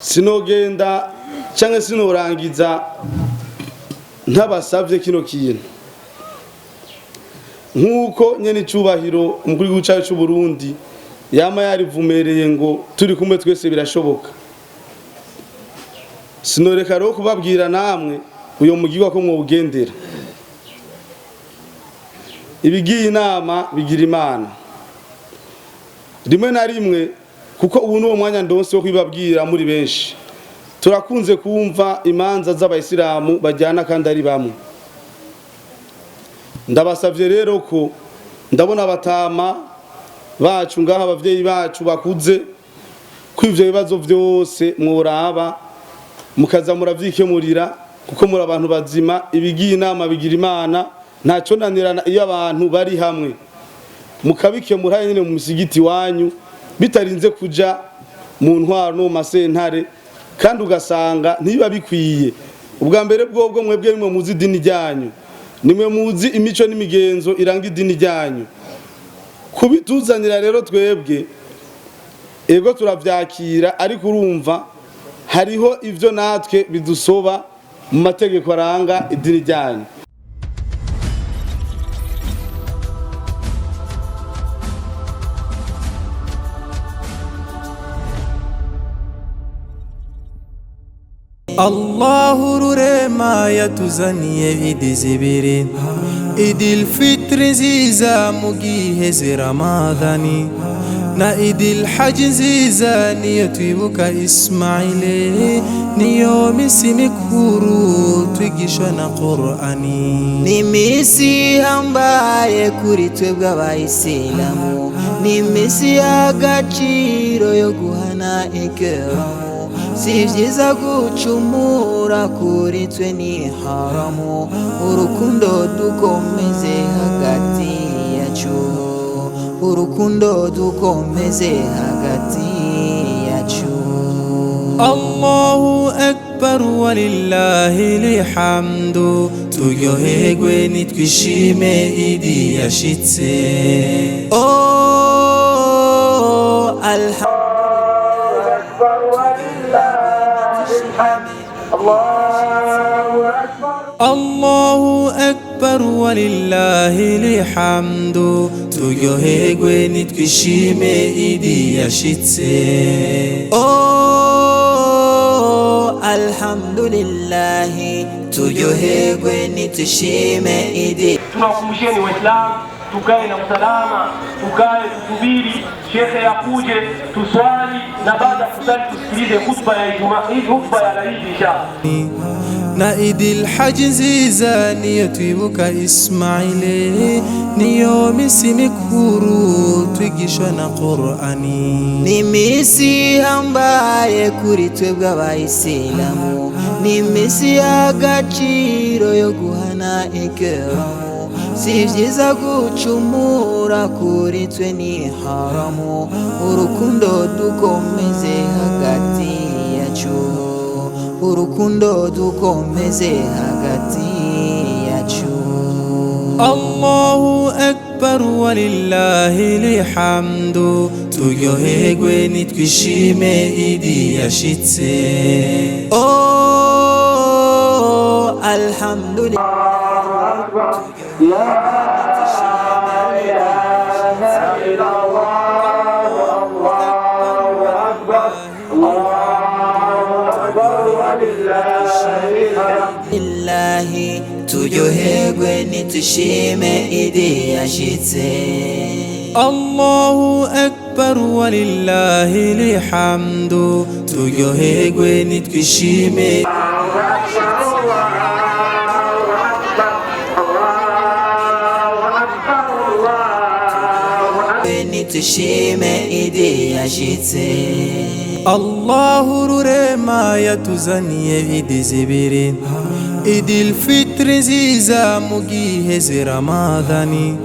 sinogenda cyangwa sinorangiza ntabasavye kino kintu nkuko nyene icubahiro umukuru w'igihugu cy'u Burundi yama yarivumereye ngo turi kumwe twese birashoboka. Sinoreka ro kubabwira namwe uyo mugirwa ko mwobugendera ibigiye inama bigira Imana rimwe na rimwe, kuko ubu n'uwo mwanya ndonse wo kwibabwira muri benshi turakunze kumva imanza z'abayisilamu bajyana kandi ari bamwe. Ndabasavye rero ko ndabona abatama bacu ngaha abavyeyi bacu bakuze kw'ivyo bibazo vyose mworaba mukaza muravyikemurira, kuko muri abantu bazima. Ibigiye inama bigira Imana, ntaco nanirana iyo abantu bari hamwe mukabikemura nyene mu musigiti wanyu bitarinze kuja mu ntwaro no masentare, kandi ugasanga ntiba bikwiye. Ubwa mbere bwobwo mwebwe nimwe muzi idini ryanyu, nimwe muzi imico n'imigenzo iranga idini ryanyu. Kubituzanira rero twebwe ego turavyakira, ariko urumva hariho ivyo natwe bidusoba mu mategeko aranga idini ryanyu. Allahu rurema yatuzaniye idi zibiri, idil fitri nziza mu gihe z'Ramadhani na idil haji nziza niyo twibuka Ismaili, niyo misi mikuru twigisha na Qur'ani. Ni misi hambaye kuri twebwe abayisilamu, ni misi y'agaciro yo guhana ikram. Si vyiza gucumura kuri twe ni haramu, urukundo dukomeze hagati yacu, urukundo dukomeze hagati yacu. Allahu akbar walillahi lihamdu, turyoherwe nitwishime idi yashitse. Oh alhamdulillah, Allahu akbar walillahi lihamdu, turyoherwe nitwishime idi yashitse. Oh alhamdulillah, turyoherwe nitwishime idi. Tunawakumbusheni Waislamu tukae na usalama, tukae tusubiri shekhe yakuje tuswali, na baada ya kusali tusikilize khutba ya Ijumaa, khutba ya Eid inshallah. Na idil haji nziza niyo twibuka Ismaili, niyo misi mikuru twigisha na Qur'ani. Ni misi hambaye kuri twebwe abayisilamu, ni misi y'agaciro yo guhana ikram. Si vyiza gucumura kuri twe ni haramu, urukundo dukomeze hagati yacu, urukundo dukomeze hagati yacu. Allahu akbar walillahi lihamdu, turyoherwe nitwishime idi yashitse. Oh alhamdulillah, Illahi turyoherwe nitwishime idi yashitse. Allahu akbar walillahi lihamdu, turyoherwe nitwishime. Nitwishime idi yashitse. Allahu rurema yatuzaniye idi zibiri, idil fitri nziza mu gihe z'Ramadhani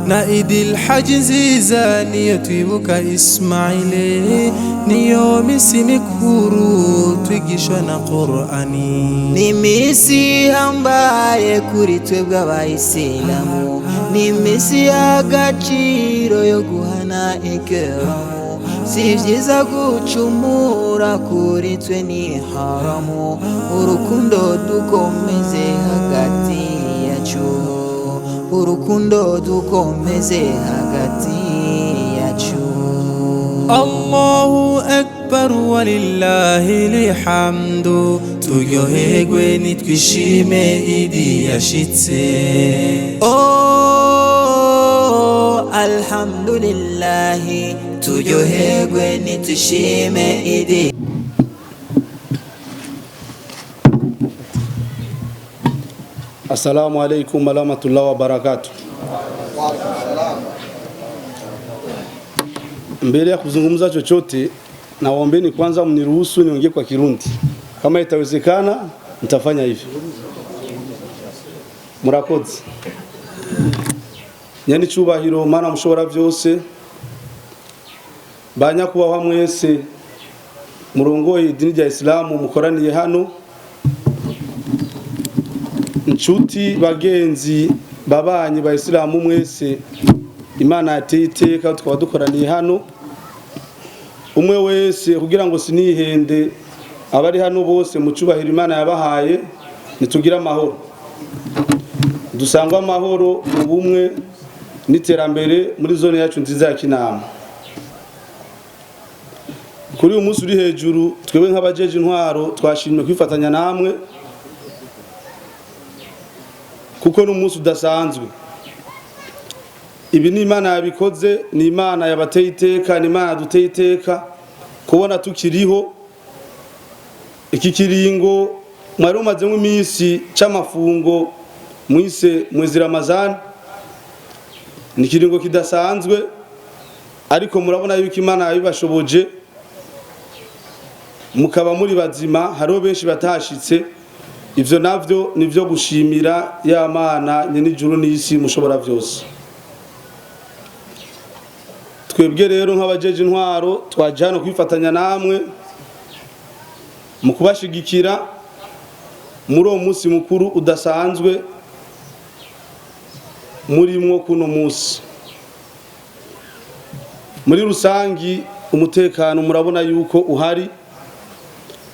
na idil haji nziza niyo twibuka Ismaili, niyo misi mikuru twigisha na Qur'ani. Ni misi hambaye kuri twebwe abayisilamu, ni misi y'agaciro yo guhana ikram. si vyiza gucumura kuri twe ni haramu urukundo dukomeze hagati yacu urukundo dukomeze hagati yacu Allahu akbar walillahi lihamdu turyoherwe nitwishime idi yashitse alhamdulillah turyoherwe nitwishime idi Assalamu alaikum warahmatullahi wabarakatuh. Mbele ya kuzungumza chochote nawaombeni kwanza mniruhusu niongee kwa Kirundi. Kama itawezekana nitafanya hivyo. Murakoze. Nyani cyubahiro mana mushobora byose. Banyakubahwa mwese murongoye idini rya Islamu mukoraniye hano. Nshuti bagenzi babanyi ba Islamu mwese Imana yateye iteka tukaba dukoraniye hano umwe wese kugira ngo sinihende abari hano bose mu cyubahiro Imana yabahaye nitugira amahoro dusangwa amahoro mu bumwe n'iterambere muri zone yacu nziza ya Kinama. Kuri uyu munsi uri hejuru twebwe nk'abajeje intwaro twashimye kwifatanya namwe kuko n'umunsi udasanzwe. Ibi ni Imana yabikoze, ni Imana yabateye iteka, ni Imana duteye iteka kubona tukiriho. Iki kiringo mwari umaze nk'iminsi c'amafungo mwise mwezi Ramazan, ni kiringo kidasanzwe ariko murabona yuko Imana yabibashoboje mukaba muri bazima. Hariho benshi batashitse, ivyo navyo nivyo gushimira ya Mana nyene ijuru n'isi mushobora byose. Twebwe rero nk'abajeje intwaro twaje hano kwifatanya namwe mu kubashigikira muri uwo munsi mukuru udasanzwe murimwo kuno munsi. Muri rusangi umutekano murabona yuko uhari,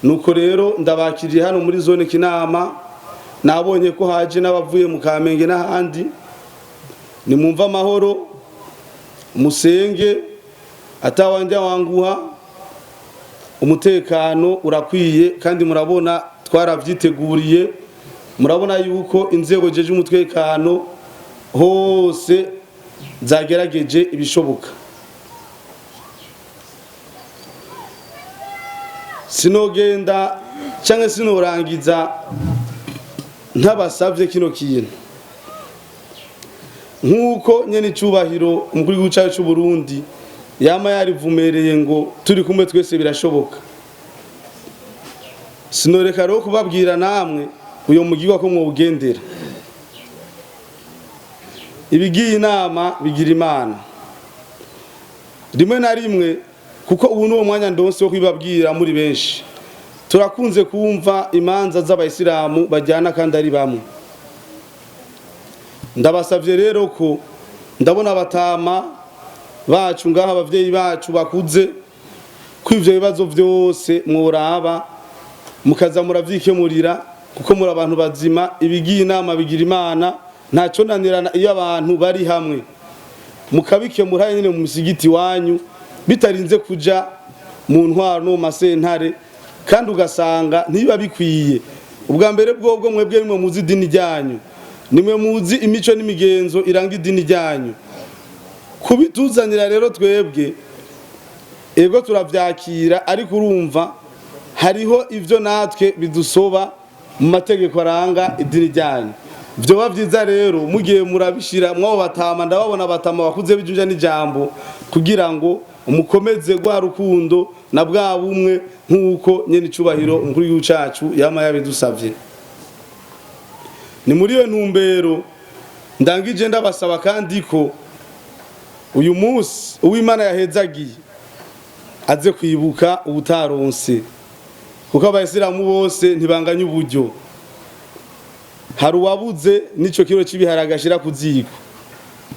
nuko rero ndabakiriye hano muri zone Kinama. Nabonye ko haje n'abavuye mu Kamenge n'ahandi. Nimumva amahoro musenge atawanja wanguha, umutekano urakwiye kandi murabona twaravyiteguriye. Murabona yuko inzego jeje umutekano hose zagerageje ibishoboka. Sinogenda cyangwa sinorangiza ntabasavye kino kintu nkuko nyene cyubahiro umukuru w'igihugu cy'u Burundi yama yarivumereye ngo turi kumwe twese birashoboka. Sinoreka rero kubabwira namwe uyo mugirwa ko mwobugendera. Ibigiye inama bigira Imana rimwe na rimwe, kuko ubu n'uwo mwanya ndonse wo kwibabwira muri benshi. Turakunze kumva imanza z'abayisilamu bajyana kandi ari bamwe. Ndabasavye rero ko ndabona abatama bacu ngaha abavyeyi bacu bakuze ko ivyo bibazo vyose mworaba mukaza muravyikemurira kuko muri abantu bazima. Ibigiye inama bigira Imana, ntaco nanirana iyo abantu bari hamwe mukabikemura nyene mu musigiti wanyu bitarinze kuja mu ntwaro no masentare, kandi ugasanga ntiba bikwiye. Ubwa mbere bwobwo mwebwe nimwe muzi idini ryanyu, nimwe muzi imico n'imigenzo iranga idini ryanyu. Kubituzanira rero twebwe ego turavyakira, ariko urumva hariho ivyo natwe bidusoba mu mategeko aranga idini ryanyu. Vyoba vyiza rero mugiye murabishira mwo batama, ndababona batama bakuze bijunja n'ijambo kugira ngo umukomeze gwa rukundo na bwa bumwe nkuko nyene icubahiro umukuru w'igihugu cacu yama yabidusavye. Ni muri iyo ntumbero ndangije ndabasaba kandi ko uyu munsi uw'Imana yahezagiye aze kwibuka ubutaronse, kuko abayisilamu bose ntibanganya uburyo. Hari uwabuze nico kiro cy'ibiharage ashira ku ziko.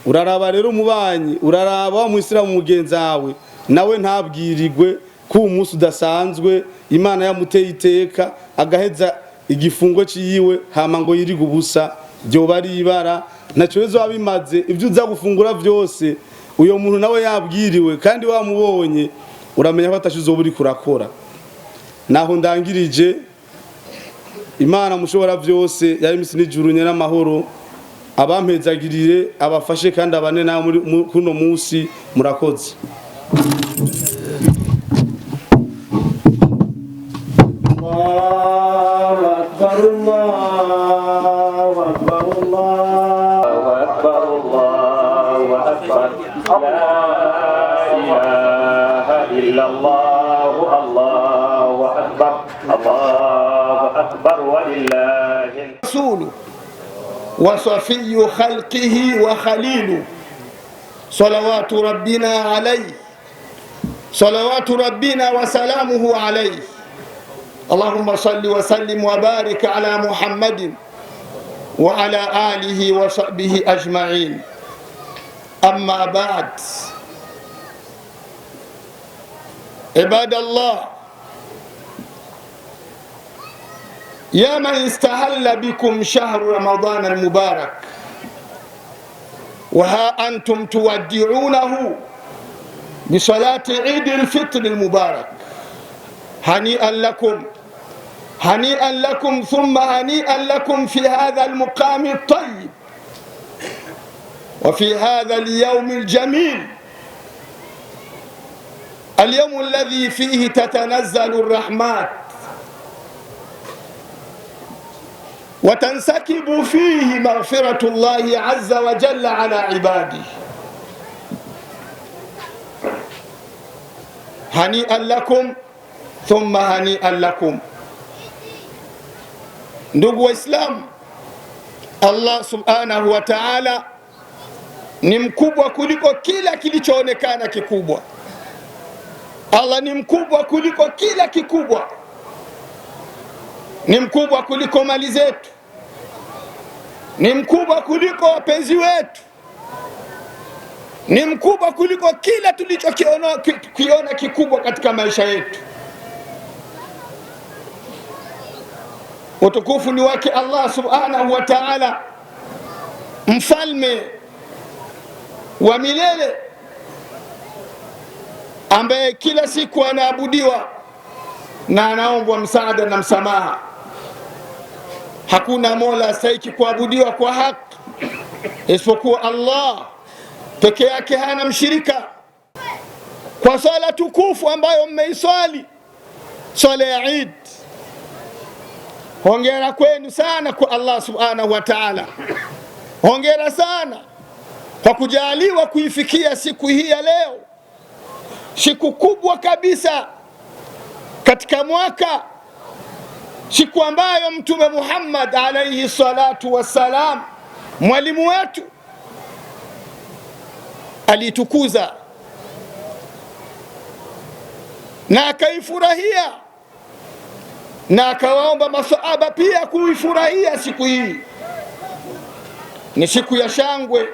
Uraraba rero mubanyi, uraraba wa muisilamu mugenzi wawe nawe ntabwirirwe ko umunsi udasanzwe Imana yamuteye iteka agaheza igifungo ciyiwe hama ngo yiriga ubusa byo bari ibara nacyo ezo abimaze ibyo uza gufungura byose uyo muntu nawe yabwiriwe kandi wamubonye uramenya ko atashizo buri kurakora. Naho ndangirije, Imana mushobora byose yari imisi n'ijuru nyera amahoro abampezagirire abafashe kandi abane nawe muri kuno munsi murakoze. رسول وصفي خلقه وخليل صلوات ربنا عليه صلوات ربنا وسلامه عليه. اللهم صل وسلم وبارك على محمد وعلى آله وصحبه أجمعين. أما بعد، عباد الله، يا من استهل بكم شهر رمضان المبارك وها أنتم تودعونه بصلاة عيد الفطر المبارك، هنيئا لكم هنيئا لكم ثم هنيئا لكم في هذا المقام الطيب وفي هذا اليوم الجميل، اليوم الذي فيه تتنزل الرحمات وتنسكب فيه مغفرة الله عز وجل على عباده. هنيئا لكم ثم هنيئا لكم. Ndugu Waislamu, Allah subhanahu wa ta'ala ni mkubwa kuliko kila kilichoonekana kikubwa. Allah ni mkubwa kuliko kila kikubwa. Ni mkubwa kuliko mali zetu, ni mkubwa kuliko wapenzi wetu, ni mkubwa kuliko kila tulichokiona kikubwa katika maisha yetu. Utukufu ni wake Allah subhanahu wa ta'ala, mfalme wa milele ambaye kila siku anaabudiwa na anaombwa msaada na msamaha. Hakuna mola astahiki kuabudiwa kwa haki isipokuwa Allah peke yake, hana mshirika. Kwa swala tukufu ambayo mmeiswali, swala ya Eid, hongera kwenu sana kwa Allah subhanahu wa ta'ala. Hongera sana kwa kujaliwa kuifikia siku hii ya leo, siku kubwa kabisa katika mwaka, siku ambayo Mtume Muhammad alayhi salatu wassalam, mwalimu wetu, alitukuza na akaifurahia na akawaomba masahaba pia kuifurahia siku hii. Ni siku ya shangwe,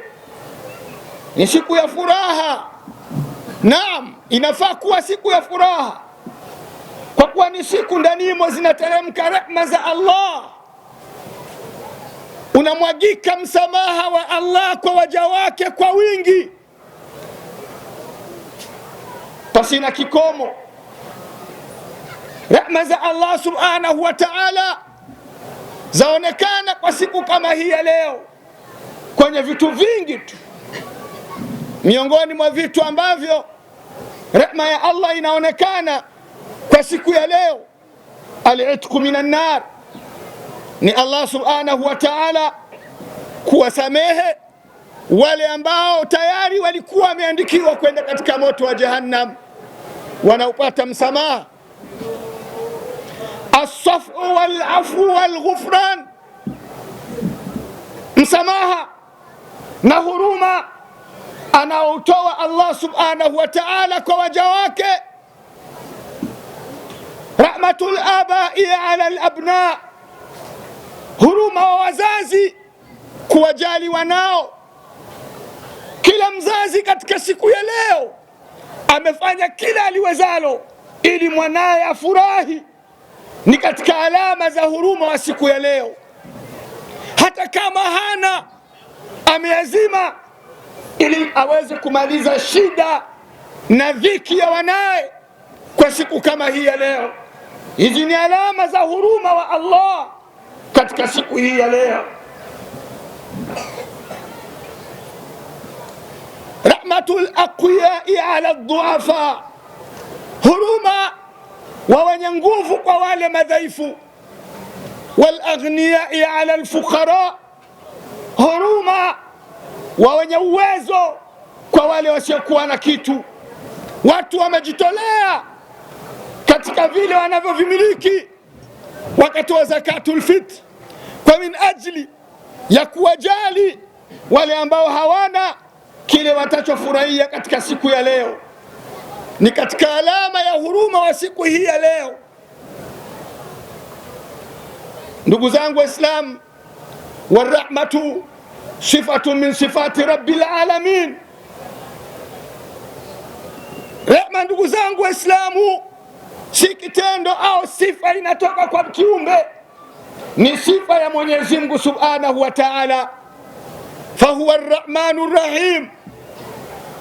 ni siku ya furaha. Naam, inafaa kuwa siku ya furaha kwa kuwa ni siku ndanimo zinateremka rehema za Allah, unamwagika msamaha wa Allah kwa waja wake kwa wingi pasina kikomo. Rehema za Allah subhanahu wa ta'ala zaonekana kwa siku kama hii ya leo kwenye vitu vingi tu. Miongoni mwa vitu ambavyo rehema ya Allah inaonekana kwa siku ya leo, al-itqu minan nar, ni Allah subhanahu wa ta'ala kuwasamehe wale ambao tayari walikuwa wameandikiwa kwenda katika moto wa Jahannam, wanaupata msamaha. As-safu wal-afu wal-ghufran, msamaha na huruma anaotoa Allah subhanahu wa ta'ala kwa waja wake. Rahmatul abai ala al-abna, huruma wa wazazi kuwajali wanao. Kila mzazi katika siku ya leo amefanya kila aliwezalo ili mwanaye afurahi. Ni katika alama za huruma wa siku ya leo. Hata kama hana, ameazima ili aweze kumaliza shida na dhiki ya wanaye kwa siku kama hii ya leo. Hizi ni alama za huruma wa Allah katika siku hii ya leo. Rahmatul aqwiyai ala dhuafa, huruma wa wenye nguvu kwa wale madhaifu. Wal aghniyai ala alfuqara, huruma wa wenye uwezo kwa wale wasiokuwa na kitu. Watu wamejitolea katika vile wanavyovimiliki, wakatoa zakatul fitr kwa min ajli ya kuwajali wale ambao hawana kile watachofurahia katika siku ya leo. Ni katika alama ya huruma wa siku hii ya leo. Ndugu zangu Waislamu, warahmatu sifatu min sifati rabbil alamin. Rehma, ndugu zangu Waislamu, si kitendo au sifa inatoka kwa kiumbe, ni sifa ya Mwenyezi Mungu Subhanahu wa Ta'ala. Fahuwa arrahmanur rahim,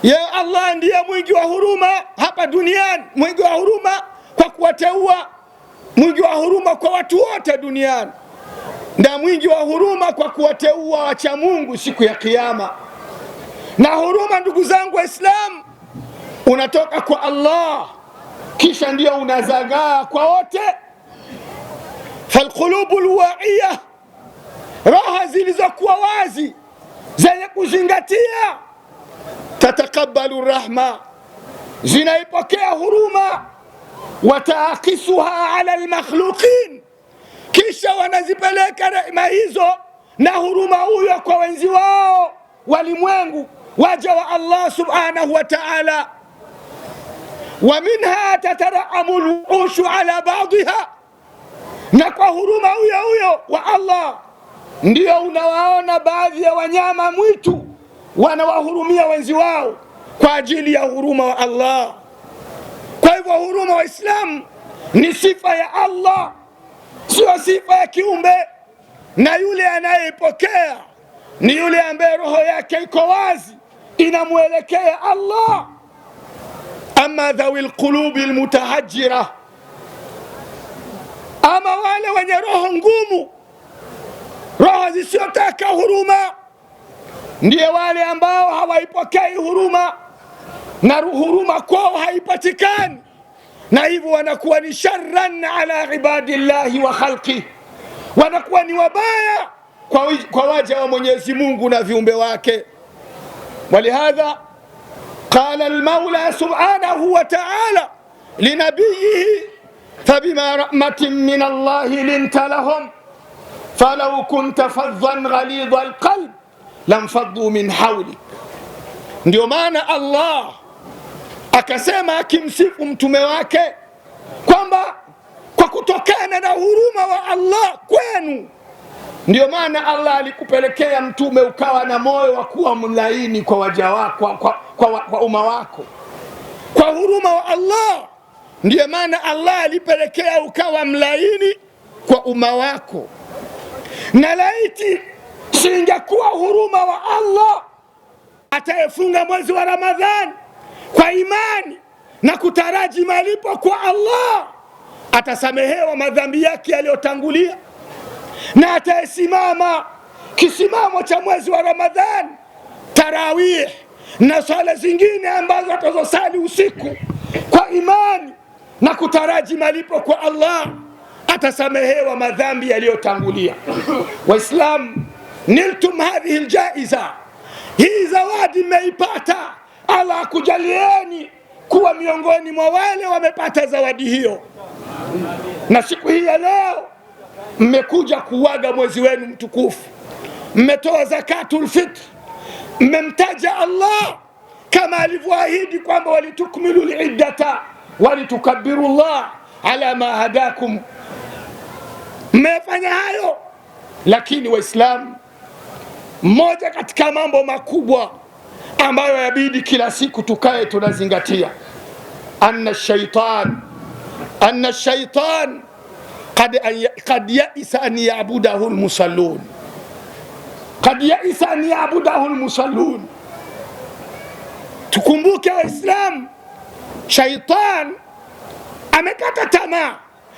ya Allah ndiye mwingi wa huruma hapa duniani, mwingi wa huruma kwa kuwateua, mwingi wa huruma kwa watu wote duniani, na mwingi wa huruma kwa kuwateua wacha Mungu siku ya Kiyama. Na huruma, ndugu zangu Waislamu, unatoka kwa Allah, kisha ndio unazagaa kwa wote. Falqulubul wa'iya, roho zilizokuwa wazi zenye kuzingatia, tatakabalu rahma, zinaipokea huruma. Wataakisuha ala almakhluqin, kisha wanazipeleka rehema hizo na huruma huyo kwa wenzi wao walimwengu, waja wa Allah subhanahu wa ta'ala. Wa minha tataraamu alwushu ala ba'dha, na kwa huruma huyo wa Allah ndio unawaona baadhi ya wanyama mwitu wanawahurumia wenzi wao kwa ajili ya huruma wa Allah. Kwa hivyo huruma wa Islam ni sifa ya Allah, sio sifa ya kiumbe, na yule anayeipokea ni yule ambaye roho yake iko wazi inamuelekea Allah. Amma dhawil qulubi almutahajjira, ama wale wenye roho ngumu, roho zisizotaka huruma, ndiye wale ambao hawaipokei huruma na huruma kwao haipatikani, na hivyo wanakuwa ni sharran ala ibadillahi wa khalqi, wanakuwa ni wabaya kwa waja wa Mwenyezi Mungu na viumbe wake. Walihadha qala almaula subhanahu wa ta'ala linabiyihi fabima rahmatin min Allahi linta lahum falau kunta faddan ghalidha alqalb lamfaddu min hawlik. Ndio maana Allah akasema akimsifu mtume wake kwamba kwa kutokana na huruma wa Allah kwenu, ndio maana Allah alikupelekea mtume ukawa na moyo wa kuwa mlaini kwa waja wako, kwa umma wako. Kwa huruma wa Allah ndio maana Allah alipelekea ukawa mlaini kwa umma wako. Na laiti singekuwa huruma wa Allah, atayefunga mwezi wa Ramadhani kwa imani na kutaraji malipo kwa Allah atasamehewa madhambi yake yaliyotangulia, na atayesimama kisimamo cha mwezi wa Ramadhani, tarawih na sala zingine ambazo atazosali usiku kwa imani na kutaraji malipo kwa Allah, atasamehewa madhambi yaliyotangulia. Waislamu, niltum hadhihi aljaiza, hii zawadi mmeipata. Allah akujalieni kuwa miongoni mwa wale wamepata zawadi hiyo. Na siku hii ya leo mmekuja kuaga mwezi wenu mtukufu, mmetoa zakatul fitr, mmemtaja Allah kama alivyoahidi kwamba walitukmilu al-iddata walitukabbiru Allah ala ma hadakum. Mmefanya hayo, lakini Waislamu, mmoja katika mambo makubwa ambayo yabidi kila siku tukae tunazingatia anna ash-shaytan qad ya'isa an ya'budahu al-musallun, qad ya'isa an ya'budahu al-musallun. Tukumbuke Waislamu, shaitan amekata tamaa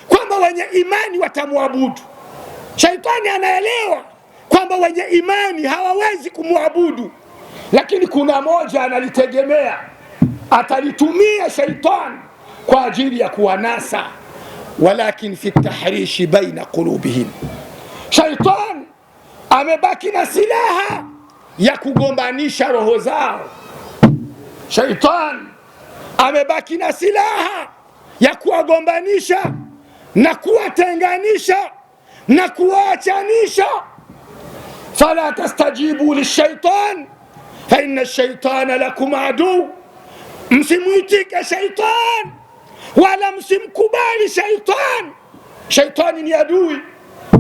kwamba wenye imani watamwabudu. Shaitani anaelewa kwamba wenye imani hawawezi kumwabudu, lakini kuna moja analitegemea, atalitumia shaitani kwa ajili ya kuwanasa. Walakin fi tahrishi baina qulubihim, shaitani amebaki na silaha ya kugombanisha roho zao. Shaitani amebaki na silaha ya kuwagombanisha na kuwatenganisha na kuwaachanisha. Fala tastajibu lishaitan fa inna ash-shaytana lakum adu, msimuitike shaitan wala msimkubali shaitan. Shaitani ni adui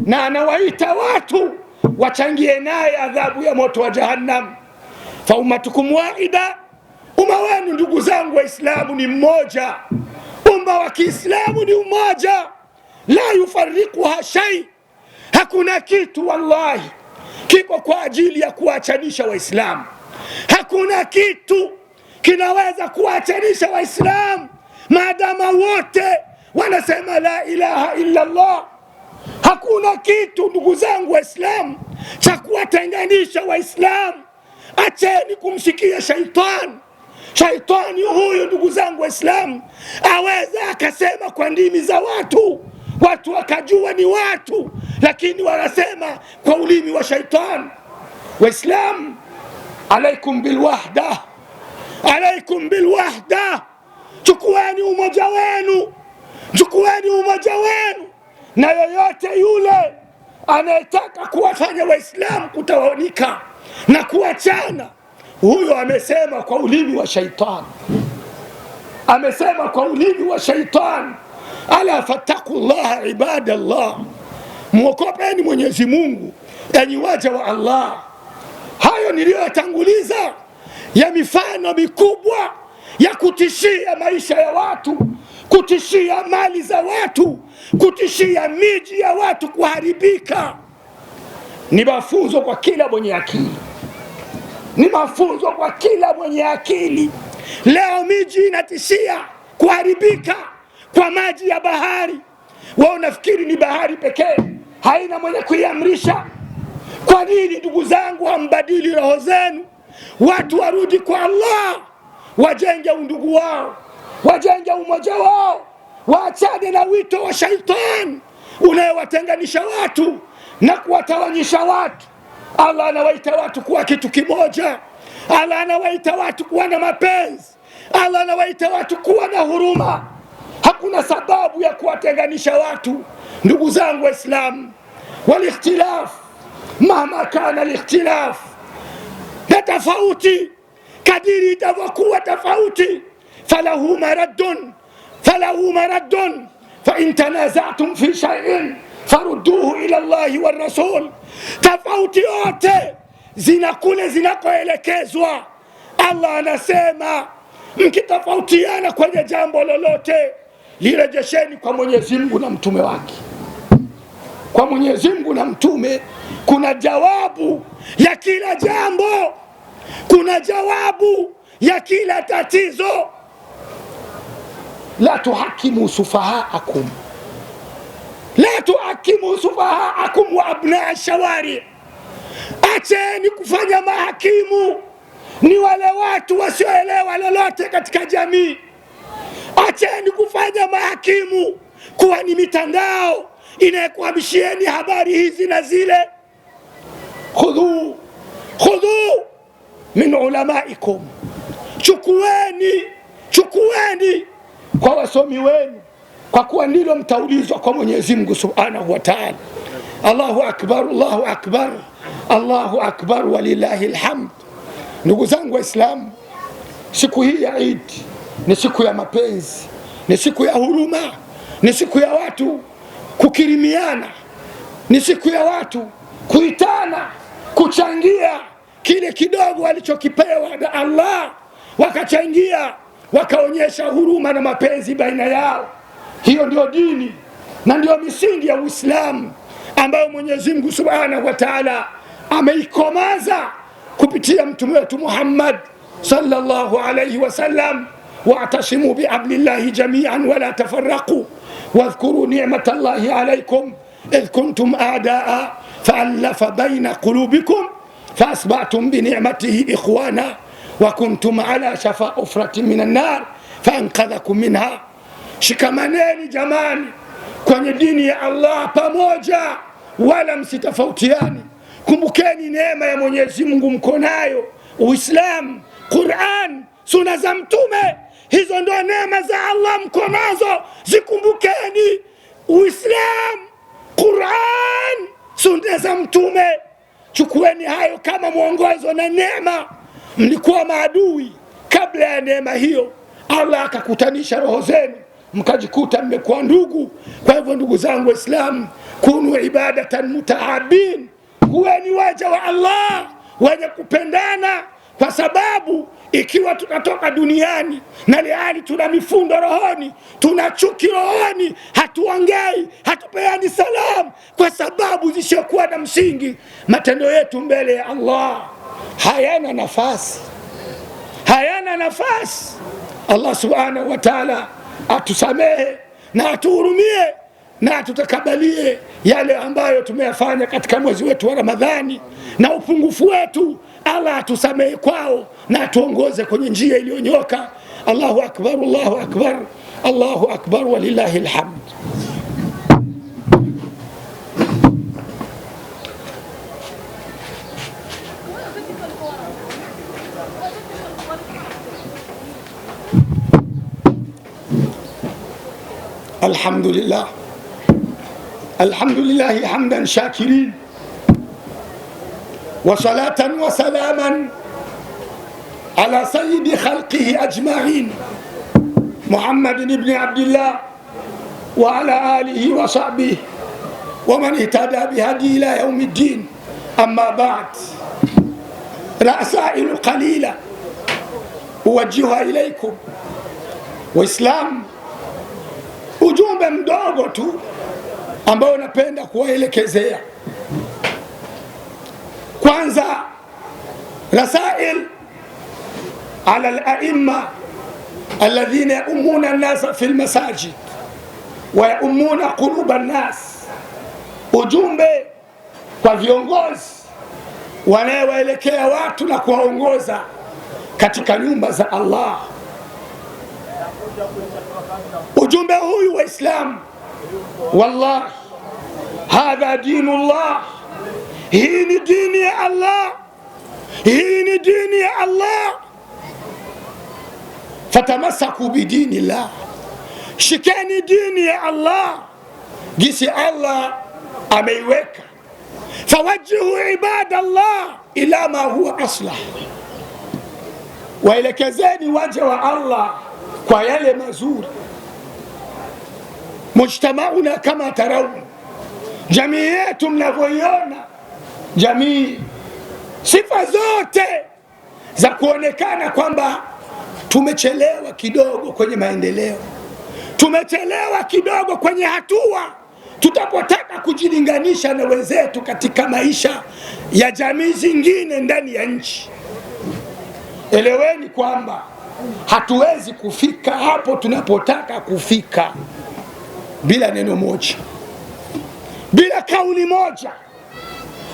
na anawaita watu wachangie naye adhabu ya moto wa jahannam. Fa ummatukum wahida, umma wenu ndugu zangu Waislamu ni mmoja. Umma wa Kiislamu ni umoja, la yufarriquha shay. Hakuna kitu wallahi kiko kwa ajili ya kuachanisha Waislamu. Hakuna kitu kinaweza kuachanisha Waislamu maadama wote wanasema la ilaha illa Allah. Hakuna kitu ndugu zangu Waislamu cha kuwatenganisha Waislamu. Acheni kumsikia shaitani. Shaitani huyu ndugu zangu Waislamu aweza akasema kwa ndimi za watu wakajua ni watu, lakini wanasema kwa ulimi wa shaitani. Waislamu, alaikum bilwahda, alaikum bilwahda. Chukueni umoja wenu, chukueni umoja wenu, na yoyote yule anayetaka kuwafanya Waislamu kutawanika na kuachana, huyo amesema kwa ulimi wa shaitani, amesema kwa ulimi wa shaitani. Ala fattaqullaha ibadallah, muogopeni Mwenyezi Mungu enyi waja wa Allah. Hayo niliyotanguliza ya mifano mikubwa ya kutishia maisha ya watu, kutishia mali za watu, kutishia miji ya watu kuharibika, ni mafunzo kwa kila mwenye akili, ni mafunzo kwa kila mwenye akili. Leo miji inatishia kuharibika kwa maji ya bahari. Wao unafikiri ni bahari pekee, haina mwenye kuiamrisha? Kwa nini ndugu zangu hambadili roho zenu? Watu warudi kwa Allah, wajenge undugu wao, wajenge umoja wao, waachane na wito wa shaitani unayewatenganisha watu na kuwatawanyisha watu. Allah anawaita watu kuwa kitu kimoja. Allah anawaita watu kuwa na mapenzi. Allah anawaita watu kuwa na huruma. Hakuna sababu ya kuwatenganisha watu ndugu zangu Waislamu. Walikhtilaf mahma kana alikhtilaf, na tofauti kadiri itavyokuwa tofauti, falahu maraddun fa in tanaza'tum fi shay'in farudduhu ila Allahi wa rasul. Tofauti yote kule zinakoelekezwa. Allah anasema mkitofautiana kwenye jambo lolote, lirejesheni kwa Mwenyezi Mungu na mtume wake. Kwa Mwenyezi Mungu na mtume kuna jawabu ya kila jambo, kuna jawabu ya kila tatizo. La tuhakimu sufahaakum, la tuhakimu sufahaakum wa abnaa shawari. Acheni kufanya mahakimu ni wale watu wasioelewa lolote katika jamii. Acheni kufanya mahakimu kuwa ni mitandao inayokuhamishieni habari hizi na zile. Khudhu min ulamaikum, chukueni kwa wasomi wenu, kwa kuwa ndilo mtaulizwa kwa Mwenyezi Mungu Subhanahu wa Ta'ala. Allahu akbar, Allahu akbar, Allahu akbar walillahi alhamd. Ndugu zangu Waislamu, siku hii ya Eid ni siku ya mapenzi, ni siku ya huruma, ni siku ya watu kukirimiana, ni siku ya watu kuitana, kuchangia kile kidogo walichokipewa na Allah, wakachangia wakaonyesha huruma na mapenzi baina yao. Hiyo ndio dini na ndio misingi ya Uislamu ambayo Mwenyezi Mungu Subhanahu wa Ta'ala ameikomaza kupitia mtume wetu Muhammad sallallahu alayhi wasallam. Wa'tasimu bihablillahi jami'an wa la tafarraqu wadhkuru ni'matallahi alaykum idh kuntum a'daa fa'alafa bayna qulubikum فأصبحتم بنعمته إخوانا وكنتم على شفا حفرة من النار فأنقذكم منها. Shikamaneni jamani kwenye dini ya Allah pamoja, wala msitofautiani. Kumbukeni neema ya Mwenyezi Mungu mko nayo, Uislamu, Qur'an, sunna za mtume. Hizo ndio neema za Allah mko nazo, zikumbukeni. Uislamu, Qur'an, sunna za mtume, chukueni hayo kama mwongozo na neema. Mlikuwa maadui kabla ya neema hiyo, Allah akakutanisha roho zenu mkajikuta mmekuwa ndugu. Kwa hivyo ndugu zangu Waislamu, kunu ibadatan mutahabin, kuweni waja wa Allah wenye kupendana, kwa sababu ikiwa tutatoka duniani na hali tuna mifundo rohoni, tuna chuki rohoni, hatuongei, hatupeani salamu kwa sababu zisizokuwa na msingi, matendo yetu mbele ya Allah hayana nafasi, hayana nafasi. Allah Subhanahu wa Ta'ala atusamehe na atuhurumie na atutakabalie yale ambayo tumeyafanya katika mwezi wetu wa Ramadhani, na upungufu wetu Allah atusamehe kwao na atuongoze kwenye njia iliyonyoka. Allahu akbar, Allahu akbar, Allahu akbar, walillahi alhamd. Alhamdulillah, alhamdulillahi hamdan shakirin wa salatan wa salaman ala sayyidi khalqihi ajma'in Muhammadin ibn Abdillah wa ala alihi wa sahbihi wa man ihtada bihadi ila yawmiddin. Amma ba'd, rasailu qalila uwajjihuha ilaykum Waislamu. Ujumbe mdogo tu ambao napenda kuwaelekezea. Kwanza, rasail ala al-a'imma alladhina ya'ummuna an-nasa fi al-masajid wa ya'ummuna quluba an-nas. Ujumbe kwa viongozi wanaowaelekea watu na kuwaongoza katika nyumba za Allah. Ujumbe huyu Waislamu, wallahi hadha dinullah, hii ni dini ya Allah, hii ni dini ya Allah. Fatamasaku bidinillah, shikeni dini ya Allah jinsi Allah ameiweka. Fawajjihu ibadallah ila ma huwa aslah, waelekezeni waja wa Allah kwa yale mazuri. Mujtamauna kama tarawun, jamii yetu mnavyoiona, jamii sifa zote za kuonekana kwamba tumechelewa kidogo kwenye maendeleo, tumechelewa kidogo kwenye hatua tutapotaka kujilinganisha na wenzetu katika maisha ya jamii zingine ndani ya nchi. Eleweni kwamba hatuwezi kufika hapo tunapotaka kufika bila neno moja, bila kauli moja,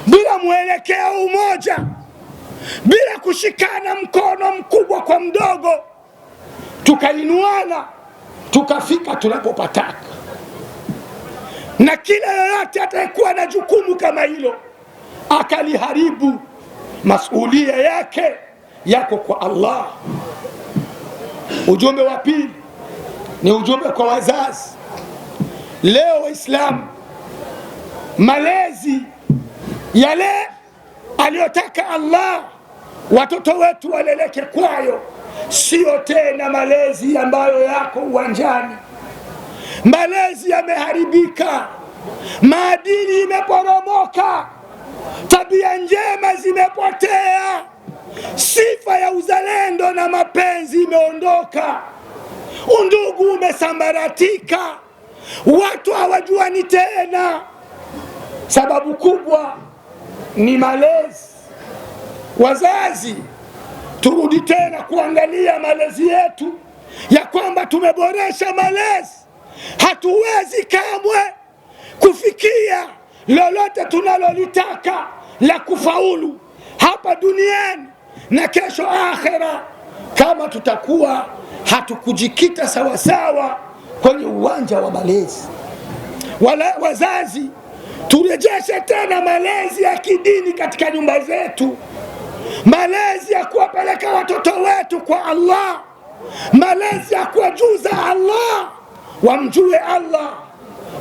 bila mwelekeo mmoja, bila kushikana mkono mkubwa kwa mdogo, tukainuana tukafika tunapopataka. Na kila yoyote atakuwa na jukumu kama hilo akaliharibu, masulia yake yako kwa Allah. Ujumbe wa pili ni ujumbe kwa wazazi. Leo Waislamu, malezi yale aliyotaka Allah watoto wetu waleleke kwayo sio tena malezi ambayo yako uwanjani. Malezi yameharibika, maadili imeporomoka, tabia njema zimepotea. sifa ya uzalendo na mapenzi imeondoka, undugu umesambaratika, watu hawajuani tena. Sababu kubwa ni malezi. Wazazi, turudi tena kuangalia malezi yetu, ya kwamba tumeboresha malezi. Hatuwezi kamwe kufikia lolote tunalolitaka la kufaulu hapa duniani na kesho akhera kama tutakuwa hatukujikita sawasawa kwenye uwanja wa malezi. Wazazi, turejeshe tena malezi ya kidini katika nyumba zetu, malezi ya kuwapeleka watoto wetu kwa Allah, malezi ya kuwajuza Allah, wamjue Allah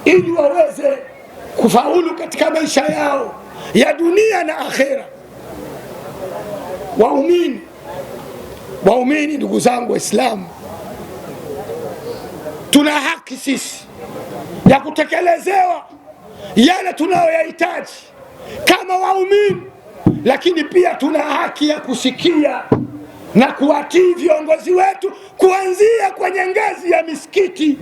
ili waweze kufaulu katika maisha yao ya dunia na akhera. Waumini ndugu zangu Waislamu, tuna haki sisi ya kutekelezewa yale tunayoyahitaji kama waumini, lakini pia tuna haki ya kusikia na kuwatii viongozi wetu kuanzia kwenye ngazi ya misikiti